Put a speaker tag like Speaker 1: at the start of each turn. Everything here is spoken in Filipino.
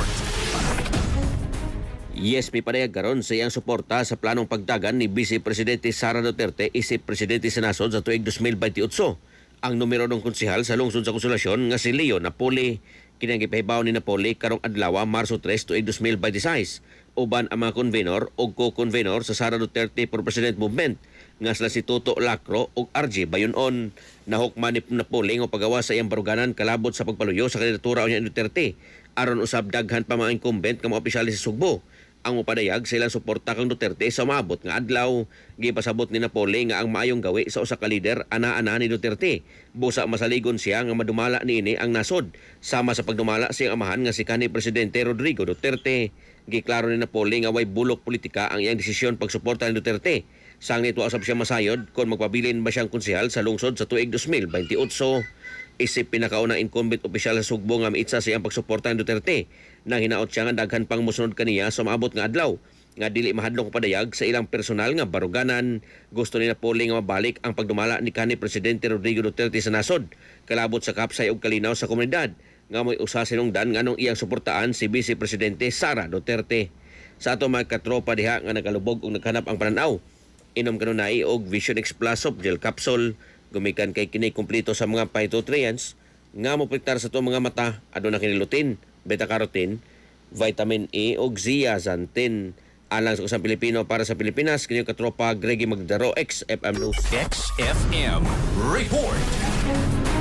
Speaker 1: Report.
Speaker 2: Yes, may panayag karon sa iyang suporta sa planong pagdagan ni Vice Presidente Sara Duterte isip Presidente sa nasod sa tuig 2028. Ang numero ng konsehal sa lungsod sa Konsolasyon nga si Leo Napoli kinangipahibaw ni Napoli karong adlaw Marso 3 tuig 2026. Uban ang mga convenor o co-convenor sa Sara Duterte for President Movement nga sila si Toto Lacro ug RJ Bayonon. Nahukman ni Napoli nga pagawa sa iyang baruganan kalabot sa pagpaluyo sa kandidatura ni Duterte aron usab daghan pa mga incumbent nga mga opisyales sa Sugbo. Ang mupadayag sa ilang suporta kang Duterte sa maabot nga adlaw. Gipasabot ni Napoli nga ang maayong gawi sa usa ka lider ana-ana ni Duterte. Busa masaligon siya nga madumala niini ang nasod sama sa pagdumala sa iyang amahan nga si kanhi Presidente Rodrigo Duterte. Giklaro ni Napoli nga way bulok politika ang iyang desisyon pagsuporta ni Duterte. Sang nito usab siya masayod kung magpabilin ba siyang konsehal sa lungsod sa tuig 2028. Isip pinakaunang incumbent opisyal sa Sugbo nga miitsa sa iyang pagsuporta ni Duterte nang hinaot siya nga daghan pang musunod kaniya sa maabot nga adlaw nga dili mahadlong padayag sa ilang personal nga baruganan. Gusto ni Napoli nga mabalik ang pagdumala ni kanhi Presidente Rodrigo Duterte sa nasod kalabot sa kapsay ug kalinaw sa komunidad nga mo'y usa sinungdan nganong iyang suportaan si Vice Presidente Sara Duterte. Sa ato mga katropa diha nga nagalubog ug naghanap ang pananaw, inom kanunay og Vision X Plus of Gel Capsule gumikan kay kini kumpleto sa mga phytonutrients nga moprotektar sa itong mga mata. Aduna kini lutein, beta-carotene, vitamin E ug zeaxanthin. Alang sa kusang Pilipino para sa Pilipinas, kini katropa Greggy Magdaro, XFM News.
Speaker 1: XFM Report.